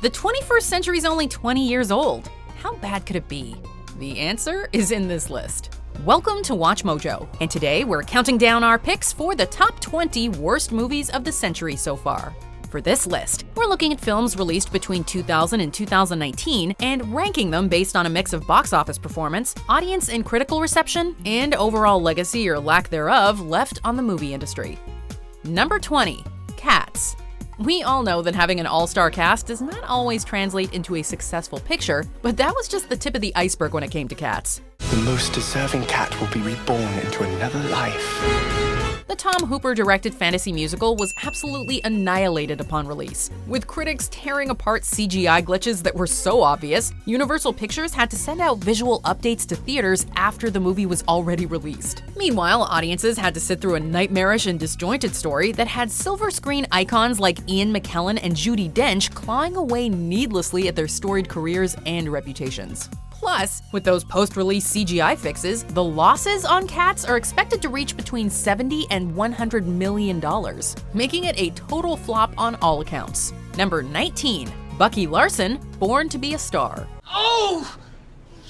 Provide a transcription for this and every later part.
The 21st century is only 20 years old. How bad could it be? The answer is in this list. Welcome to Watch Mojo, and today we're counting down our picks for the top 20 worst movies of the century so far. For this list, we're looking at films released between 2000 and 2019 and ranking them based on a mix of box office performance, audience and critical reception, and overall legacy or lack thereof left on the movie industry. Number 20, Cats. We all know that having an all-star cast does not always translate into a successful picture, but that was just the tip of the iceberg when it came to Cats. The most deserving cat will be reborn into another life. The Tom Hooper-directed fantasy musical was absolutely annihilated upon release. With critics tearing apart CGI glitches that were so obvious, Universal Pictures had to send out visual updates to theaters after the movie was already released. Meanwhile, audiences had to sit through a nightmarish and disjointed story that had silver screen icons like Ian McKellen and Judi Dench clawing away needlessly at their storied careers and reputations. Plus, with those post-release CGI fixes, the losses on Cats are expected to reach between $70 and $100 million, making it a total flop on all accounts. Number 19, Bucky Larson, Born to be a Star. Oh!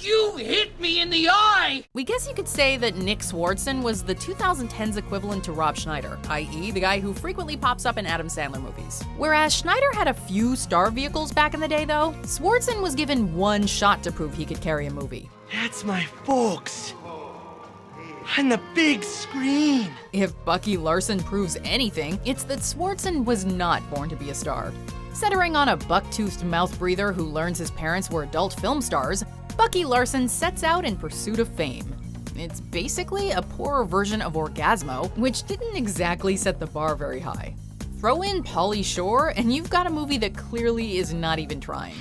You hit me in the eye! We guess you could say that Nick Swardson was the 2010s equivalent to Rob Schneider, i.e. the guy who frequently pops up in Adam Sandler movies. Whereas Schneider had a few star vehicles back in the day though, Swardson was given one shot to prove he could carry a movie. That's my folks. On the big screen. If Bucky Larson proves anything, it's that Swardson was not born to be a star. Centering on a buck-toothed mouth breather who learns his parents were adult film stars, Bucky Larson sets out in pursuit of fame. It's basically a poorer version of Orgasmo, which didn't exactly set the bar very high. Throw in Pauly Shore, and you've got a movie that clearly is not even trying.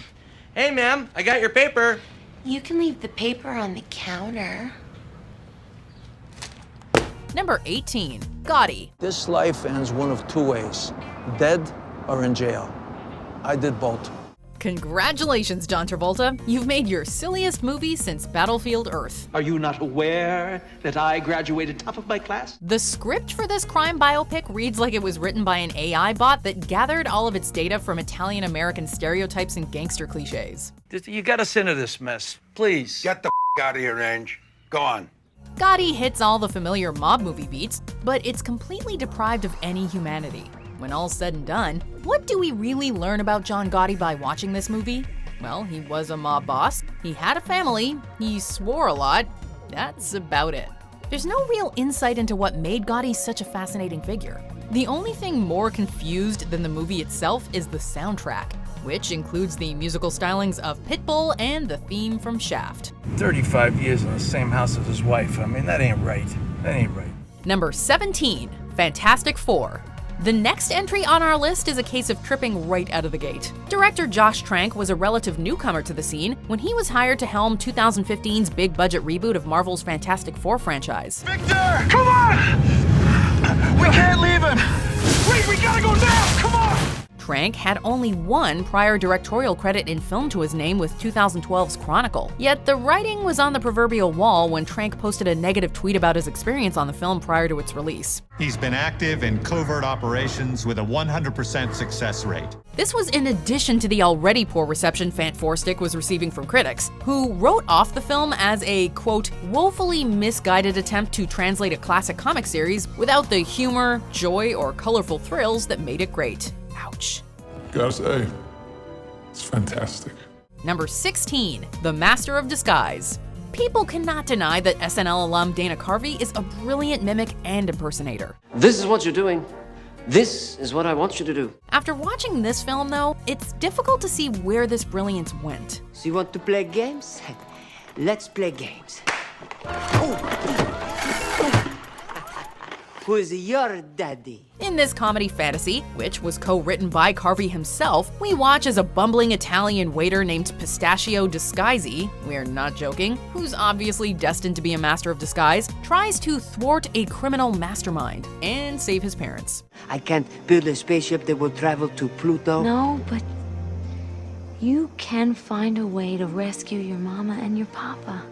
Hey, ma'am, I got your paper. You can leave the paper on the counter. Number 18, Gotti. This life ends one of two ways, dead or in jail. I did both. Congratulations, John Travolta. You've made your silliest movie since Battlefield Earth. Are you not aware that I graduated top of my class? The script for this crime biopic reads like it was written by an AI bot that gathered all of its data from Italian-American stereotypes and gangster cliches. You got us into this mess, please. Get the out of here, Ange. Go on. Gotti hits all the familiar mob movie beats, but it's completely deprived of any humanity. When all's said and done, what do we really learn about John Gotti by watching this movie? Well, he was a mob boss, he had a family, he swore a lot, that's about it. There's no real insight into what made Gotti such a fascinating figure. The only thing more confused than the movie itself is the soundtrack, which includes the musical stylings of Pitbull and the theme from Shaft. 35 years in the same house as his wife. I mean, that ain't right. That ain't right. Number 17, Fantastic Four. The next entry on our list is a case of tripping right out of the gate. Director Josh Trank was a relative newcomer to the scene when he was hired to helm 2015's big-budget reboot of Marvel's Fantastic Four franchise. Victor! Come on! We can't leave him! Wait, we gotta go now! Come on! Trank had only one prior directorial credit in film to his name with 2012's Chronicle. Yet the writing was on the proverbial wall when Trank posted a negative tweet about his experience on the film prior to its release. He's been active in covert operations with a 100% success rate. This was in addition to the already poor reception Fant4stic was receiving from critics, who wrote off the film as a, quote, woefully misguided attempt to translate a classic comic series without the humor, joy, or colorful thrills that made it great. Ouch. Gotta say, it's fantastic. Number 16, The Master of Disguise. People cannot deny that SNL alum Dana Carvey is a brilliant mimic and impersonator. This is what you're doing. This is what I want you to do. After watching this film, though, it's difficult to see where this brilliance went. So you want to play games? Let's play games. Who's your daddy? In this comedy fantasy, which was co-written by Carvey himself, we watch as a bumbling Italian waiter named Pistachio Disguisi, we're not joking, who's obviously destined to be a master of disguise, tries to thwart a criminal mastermind and save his parents. I can't build a spaceship that will travel to Pluto. No, but you can find a way to rescue your mama and your papa.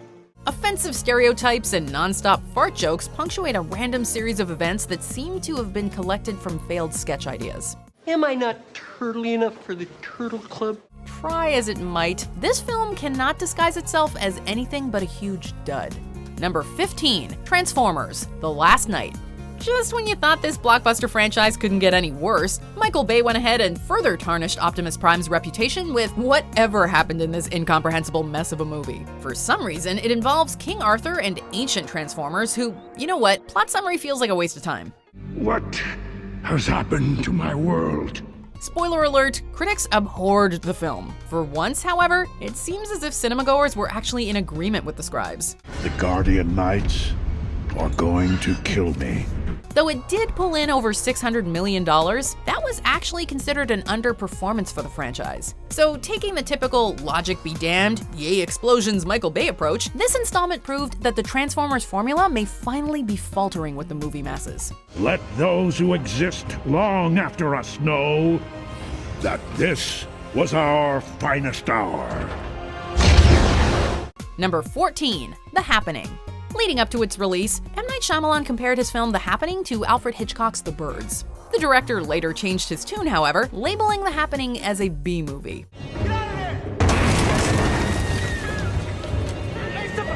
Offensive stereotypes and non-stop fart jokes punctuate a random series of events that seem to have been collected from failed sketch ideas. Am I not turtly enough for the Turtle Club? try as it might, this film cannot disguise itself as anything but a huge dud. Number 15, Transformers: The Last Knight. Just when you thought this blockbuster franchise couldn't get any worse, Michael Bay went ahead and further tarnished Optimus Prime's reputation with whatever happened in this incomprehensible mess of a movie. For some reason, it involves King Arthur and ancient Transformers who, you know what, plot summary feels like a waste of time. What has happened to my world? Spoiler alert, critics abhorred the film. For once, however, it seems as if cinemagoers were actually in agreement with the scribes. The Guardian Knights are going to kill me. Though it did pull in over $600 million, that was actually considered an underperformance for the franchise. So taking the typical logic be damned, yay explosions Michael Bay approach, this installment proved that the Transformers formula may finally be faltering with the movie masses. Let those who exist long after us know that this was our finest hour. Number 14, The Happening. Leading up to its release, M. Night Shyamalan compared his film The Happening to Alfred Hitchcock's The Birds. The director later changed his tune, however, labeling The Happening as a B-movie. Get out of here!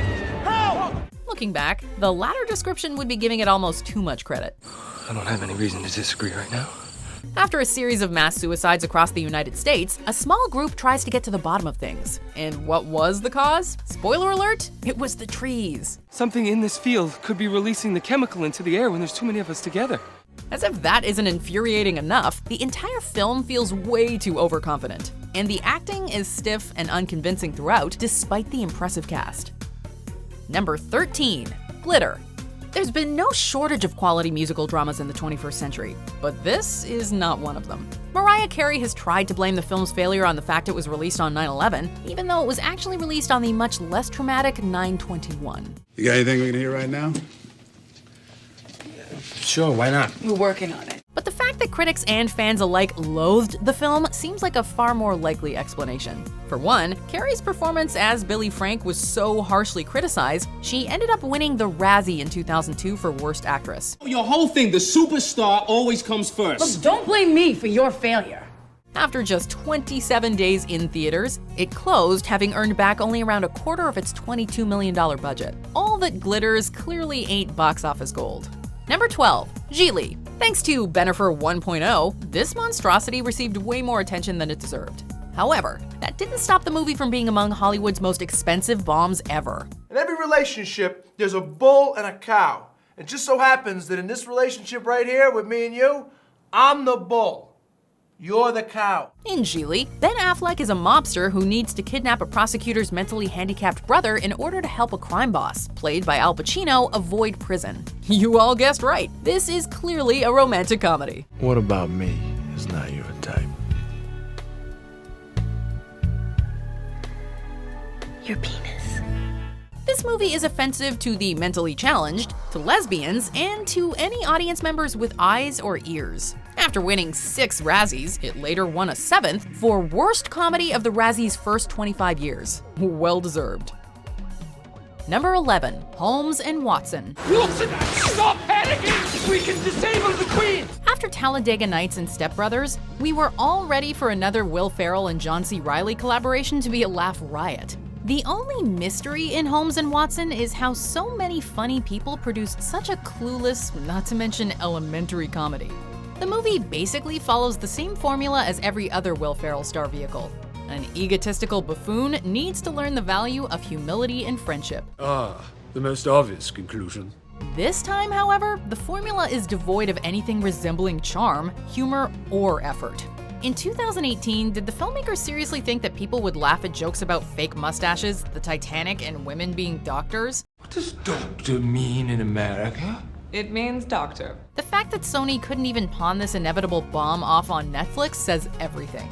Help! Looking back, the latter description would be giving it almost too much credit. I don't have any reason to disagree right now. After a series of mass suicides across the United States, a small group tries to get to the bottom of things. And what was the cause? Spoiler alert, it was the trees. Something in this field could be releasing the chemical into the air when there's too many of us together. As if that isn't infuriating enough, the entire film feels way too overconfident. And the acting is stiff and unconvincing throughout, despite the impressive cast. Number 13, Glitter. There's been no shortage of quality musical dramas in the 21st century, but this is not one of them. Mariah Carey has tried to blame the film's failure on the fact it was released on 9/11, even though it was actually released on the much less traumatic 9/21. You got anything we can hear right now? Sure, why not? We're working on it. But the fact that critics and fans alike loathed the film seems like a far more likely explanation. For one, Carey's performance as Billy Frank was so harshly criticized, she ended up winning the Razzie in 2002 for Worst Actress. Your whole thing, the superstar always comes first. Look, don't blame me for your failure. After just 27 days in theaters, it closed, having earned back only around a quarter of its $22 million budget. All that glitters clearly ain't box office gold. Number 12, Gigli. Thanks to Bennifer 1.0, this monstrosity received way more attention than it deserved. However, that didn't stop the movie from being among Hollywood's most expensive bombs ever. In every relationship, there's a bull and a cow. It just so happens that in this relationship right here with me and you, I'm the bull. You're the cow. In Gigli, Ben Affleck is a mobster who needs to kidnap a prosecutor's mentally handicapped brother in order to help a crime boss, played by Al Pacino, avoid prison. You all guessed right. This is clearly a romantic comedy. What about me is not your type? Your penis. This movie is offensive to the mentally challenged, to lesbians, and to any audience members with eyes or ears. After winning 6 Razzies, it later won a 7th for Worst Comedy of the Razzies' first 25 years. Well deserved. Number 11, Holmes and Watson. Wilson, stop panicking! We can disable the Queen! After Talladega Nights and Step Brothers, we were all ready for another Will Ferrell and John C. Reilly collaboration to be a laugh riot. The only mystery in Holmes and Watson is how so many funny people produced such a clueless, not to mention elementary comedy. The movie basically follows the same formula as every other Will Ferrell star vehicle. An egotistical buffoon needs to learn the value of humility and friendship. The most obvious conclusion. This time, however, the formula is devoid of anything resembling charm, humor, or effort. In 2018, did the filmmakers seriously think that people would laugh at jokes about fake mustaches, the Titanic, and women being doctors? What does doctor mean in America? It means doctor. The fact that Sony couldn't even pawn this inevitable bomb off on Netflix says everything.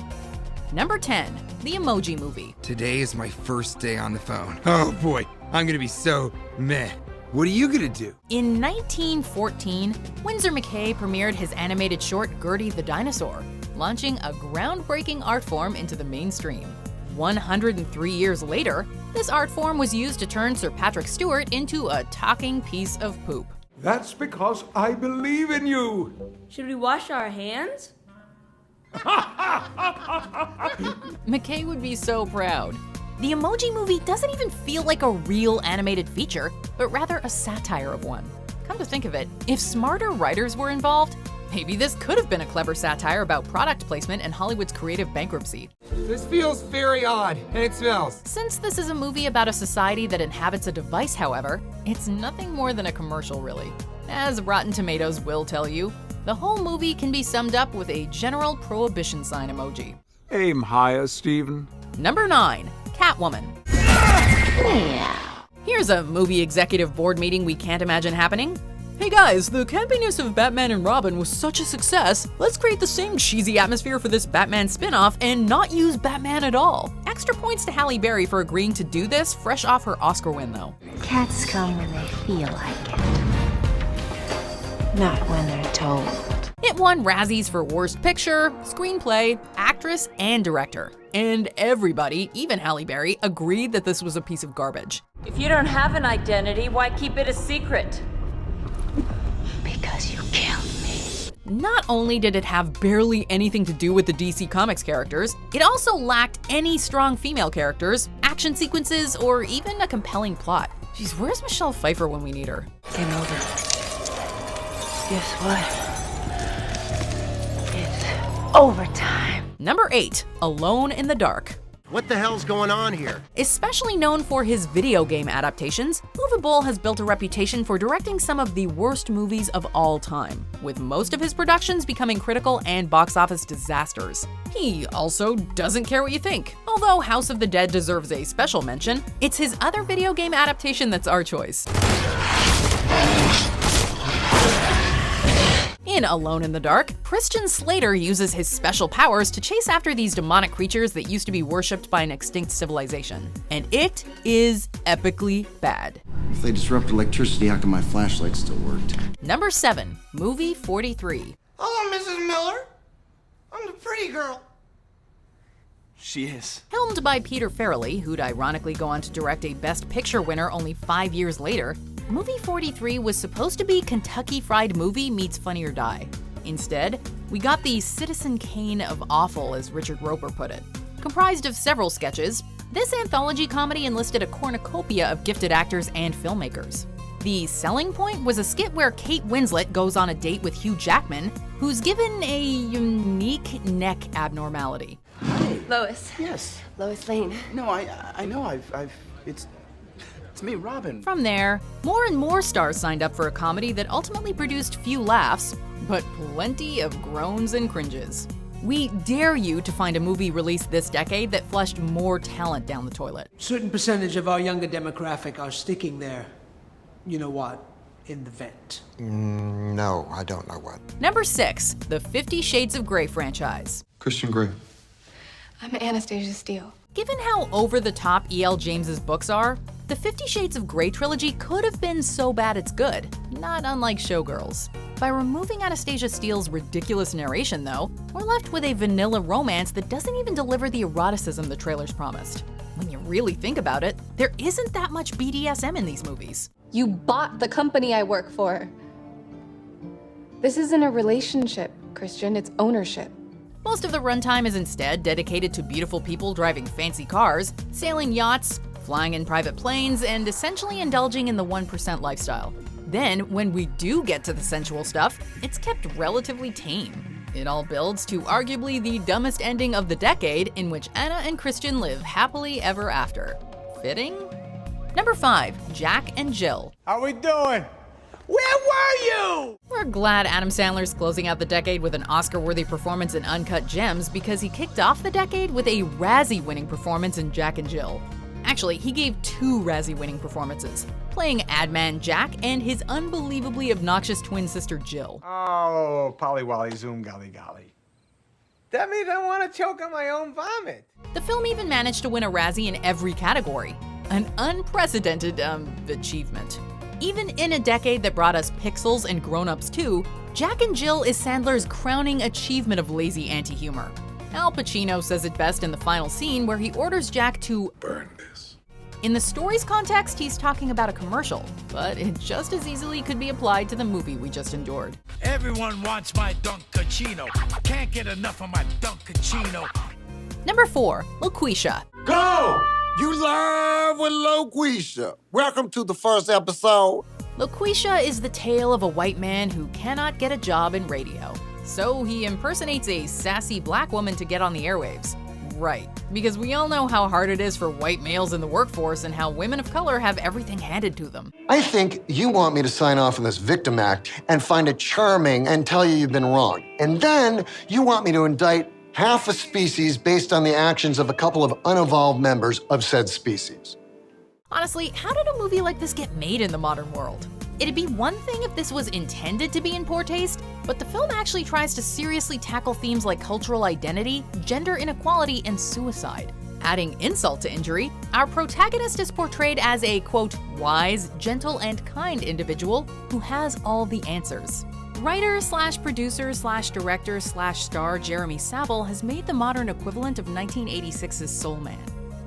Number 10, The Emoji Movie. Today is my first day on the phone. Oh boy, I'm gonna be so meh. What are you gonna do? In 1914, Winsor McCay premiered his animated short Gertie the Dinosaur, launching a groundbreaking art form into the mainstream. 103 years later, this art form was used to turn Sir Patrick Stewart into a talking piece of poop. That's because I believe in you. Should we wash our hands? McKay would be so proud. The Emoji Movie doesn't even feel like a real animated feature, but rather a satire of one. Come to think of it, if smarter writers were involved, maybe this could have been a clever satire about product placement and Hollywood's creative bankruptcy. This feels very odd, and it smells. Since this is a movie about a society that inhabits a device, however, it's nothing more than a commercial, really. As Rotten Tomatoes will tell you, the whole movie can be summed up with a general prohibition sign emoji. Aim higher, Steven. Number 9, Catwoman. Here's a movie executive board meeting we can't imagine happening. Hey guys, the campiness of Batman and Robin was such a success, let's create the same cheesy atmosphere for this Batman spin-off and not use Batman at all. Extra points to Halle Berry for agreeing to do this fresh off her Oscar win though. Cats come when they feel like it, not when they're told. It won Razzies for Worst Picture, Screenplay, Actress, and Director. And everybody, even Halle Berry, agreed that this was a piece of garbage. If you don't have an identity, why keep it a secret? Because you killed me. Not only did it have barely anything to do with the DC Comics characters, it also lacked any strong female characters, action sequences, or even a compelling plot. Jeez, where's Michelle Pfeiffer when we need her? Game over. Guess what? It's overtime. Number 8, Alone in the Dark. What the hell's going on here? Especially known for his video game adaptations, Uwe Boll has built a reputation for directing some of the worst movies of all time, with most of his productions becoming critical and box office disasters. He also doesn't care what you think. Although House of the Dead deserves a special mention, it's his other video game adaptation that's our choice. In Alone in the Dark, Christian Slater uses his special powers to chase after these demonic creatures that used to be worshipped by an extinct civilization. And it is epically bad. If they disrupt electricity, how come my flashlight still worked? Number 7, Movie 43. Hello, Mrs. Miller. I'm the pretty girl. She is. Helmed by Peter Farrelly, who'd ironically go on to direct a Best Picture winner only 5 years later, Movie 43 was supposed to be Kentucky Fried Movie meets Funny or Die. Instead, we got the Citizen Kane of awful, as Richard Roeper put it. Comprised of several sketches, this anthology comedy enlisted a cornucopia of gifted actors and filmmakers. The selling point was a skit where Kate Winslet goes on a date with Hugh Jackman, who's given a unique neck abnormality. Hi. Lois. Yes. Lois Lane. No, I know. It's me, Robin. From there, more and more stars signed up for a comedy that ultimately produced few laughs, but plenty of groans and cringes. We dare you to find a movie released this decade that flushed more talent down the toilet. Certain percentage of our younger demographic are sticking there, you know what, in the vent. No, I don't know what. Number 6, the 50 Shades of Grey franchise. Christian Grey. I'm Anastasia Steele. Given how over-the-top E.L. James's books are, the 50 Shades of Grey trilogy could have been so bad it's good, not unlike Showgirls. By removing Anastasia Steele's ridiculous narration, though, we're left with a vanilla romance that doesn't even deliver the eroticism the trailers promised. When you really think about it, there isn't that much BDSM in these movies. You bought the company I work for. This isn't a relationship, Christian, it's ownership. Most of the runtime is instead dedicated to beautiful people driving fancy cars, sailing yachts, flying in private planes, and essentially indulging in the 1% lifestyle. Then, when we do get to the sensual stuff, it's kept relatively tame. It all builds to arguably the dumbest ending of the decade, in which Anna and Christian live happily ever after. Fitting? Number 5, Jack and Jill. How we doing? Where were you? We're glad Adam Sandler's closing out the decade with an Oscar-worthy performance in Uncut Gems because he kicked off the decade with a Razzie-winning performance in Jack and Jill. Actually, he gave 2 Razzie-winning performances, playing ad man Jack and his unbelievably obnoxious twin sister Jill. Oh, Polly Wally Zoom Golly Golly. That means I want to choke on my own vomit. The film even managed to win a Razzie in every category, an unprecedented, achievement. Even in a decade that brought us Pixels and Grown Ups 2, Jack and Jill is Sandler's crowning achievement of lazy anti-humor. Al Pacino says it best in the final scene where he orders Jack to burn this. In the story's context, he's talking about a commercial, but it just as easily could be applied to the movie we just endured. Everyone wants my Dunkachino. Can't get enough of my Dunkachino. Number 4, Loqueesha. Go! You live with Loqueesha. Welcome to the first episode. Loqueesha is the tale of a white man who cannot get a job in radio. So he impersonates a sassy black woman to get on the airwaves. Right, because we all know how hard it is for white males in the workforce and how women of color have everything handed to them. I think you want me to sign off on this victim act and find it charming and tell you you've been wrong. And then you want me to indict half a species based on the actions of a couple of unevolved members of said species. Honestly, how did a movie like this get made in the modern world? It'd be one thing if this was intended to be in poor taste, but the film actually tries to seriously tackle themes like cultural identity, gender inequality, and suicide. Adding insult to injury, our protagonist is portrayed as a, quote, wise, gentle, and kind individual who has all the answers. Writer/producer/director/star Jeremy Saville has made the modern equivalent of 1986's Soul Man.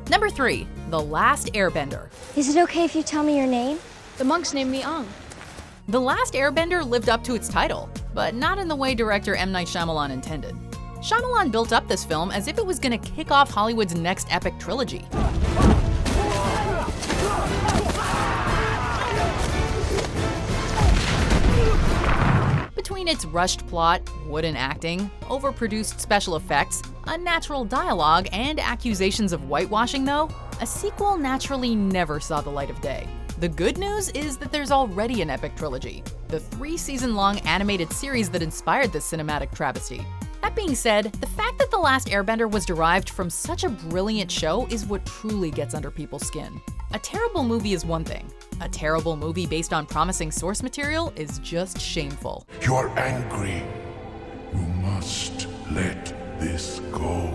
Number 3, The Last Airbender. Is it okay if you tell me your name? The monks named me Ang. The Last Airbender lived up to its title, but not in the way director M. Night Shyamalan intended. Shyamalan built up this film as if it was going to kick off Hollywood's next epic trilogy. Between its rushed plot, wooden acting, overproduced special effects, unnatural dialogue, and accusations of whitewashing, though, a sequel naturally never saw the light of day. The good news is that there's already an epic trilogy, the 3-season-long animated series that inspired this cinematic travesty. That being said, the fact that The Last Airbender was derived from such a brilliant show is what truly gets under people's skin. A terrible movie is one thing. A terrible movie based on promising source material is just shameful. You're angry. You must let this go.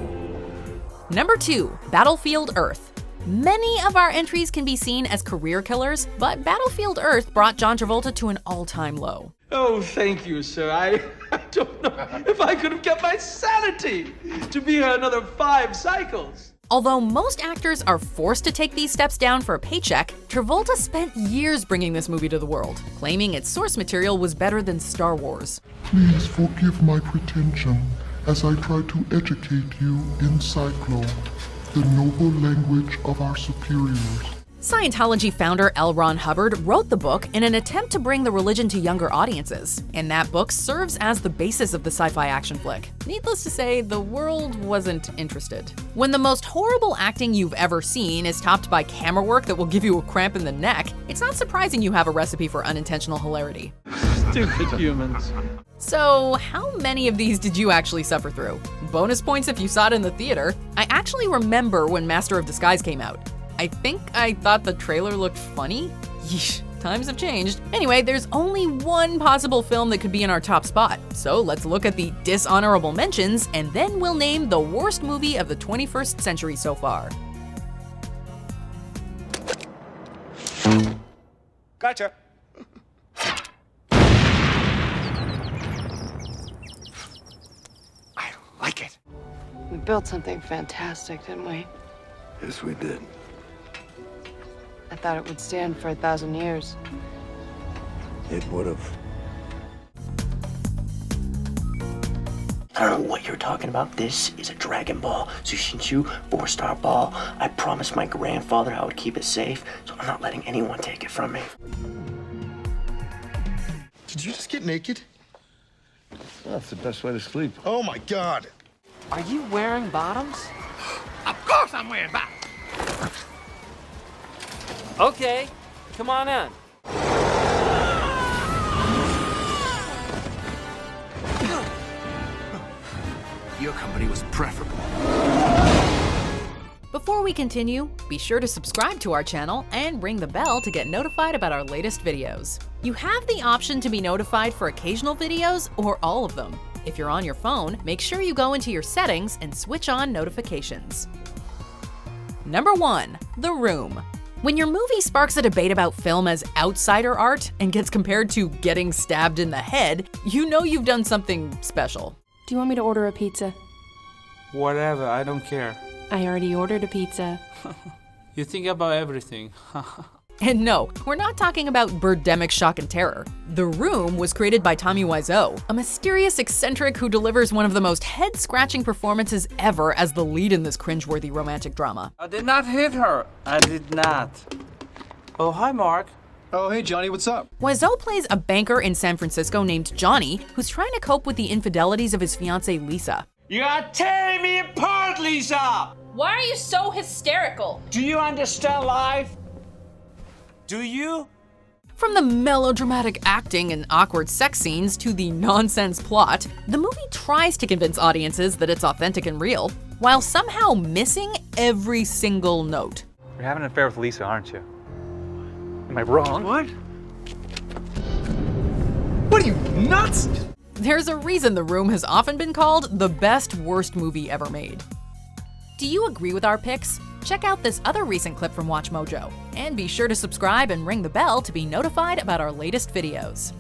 Number 2, Battlefield Earth. Many of our entries can be seen as career killers, but Battlefield Earth brought John Travolta to an all-time low. Oh, thank you, sir. I don't know if I could have kept my sanity to be here another 5 cycles. Although most actors are forced to take these steps down for a paycheck, Travolta spent years bringing this movie to the world, claiming its source material was better than Star Wars. Please forgive my pretension as I try to educate you in Cyclo, the noble language of our superiors. Scientology founder L. Ron Hubbard wrote the book in an attempt to bring the religion to younger audiences, and that book serves as the basis of the sci-fi action flick. Needless to say, the world wasn't interested. When the most horrible acting you've ever seen is topped by camera work that will give you a cramp in the neck, it's not surprising you have a recipe for unintentional hilarity. Stupid humans. So, how many of these did you actually suffer through? Bonus points if you saw it in the theater. I actually remember when Master of Disguise came out. I think I thought the trailer looked funny. Yeesh, times have changed. Anyway, there's only one possible film that could be in our top spot. So let's look at the dishonorable mentions, and then we'll name the worst movie of the 21st century so far. Gotcha. I like it. We built something fantastic, didn't we? Yes, we did. I thought it would stand for 1,000 years. It would have. I don't know what you're talking about. This is a Dragon Ball Zushinshu 4-star ball. I promised my grandfather I would keep it safe, so I'm not letting anyone take it from me. Did you just get naked? That's the best way to sleep. Oh my God. Are you wearing bottoms? Of course I'm wearing bottoms. Okay, come on in. Your company was preferable. Before we continue, be sure to subscribe to our channel and ring the bell to get notified about our latest videos. You have the option to be notified for occasional videos or all of them. If you're on your phone, make sure you go into your settings and switch on notifications. Number 1, The Room. When your movie sparks a debate about film as outsider art and gets compared to getting stabbed in the head, you know you've done something special. Do you want me to order a pizza? Whatever, I don't care. I already ordered a pizza. You think about everything. And no, we're not talking about birdemic shock and terror. The Room was created by Tommy Wiseau, a mysterious eccentric who delivers one of the most head-scratching performances ever as the lead in this cringeworthy romantic drama. I did not hit her. I did not. Oh, hi, Mark. Oh, hey, Johnny, what's up? Wiseau plays a banker in San Francisco named Johnny, who's trying to cope with the infidelities of his fiancée Lisa. You are tearing me apart, Lisa! Why are you so hysterical? Do you understand life? Do you? From the melodramatic acting and awkward sex scenes to the nonsense plot, the movie tries to convince audiences that it's authentic and real, while somehow missing every single note. You're having an affair with Lisa, aren't you? Am I wrong? What? What are you, nuts? There's a reason The Room has often been called the best worst movie ever made. Do you agree with our picks? Check out this other recent clip from WatchMojo, and be sure to subscribe and ring the bell to be notified about our latest videos.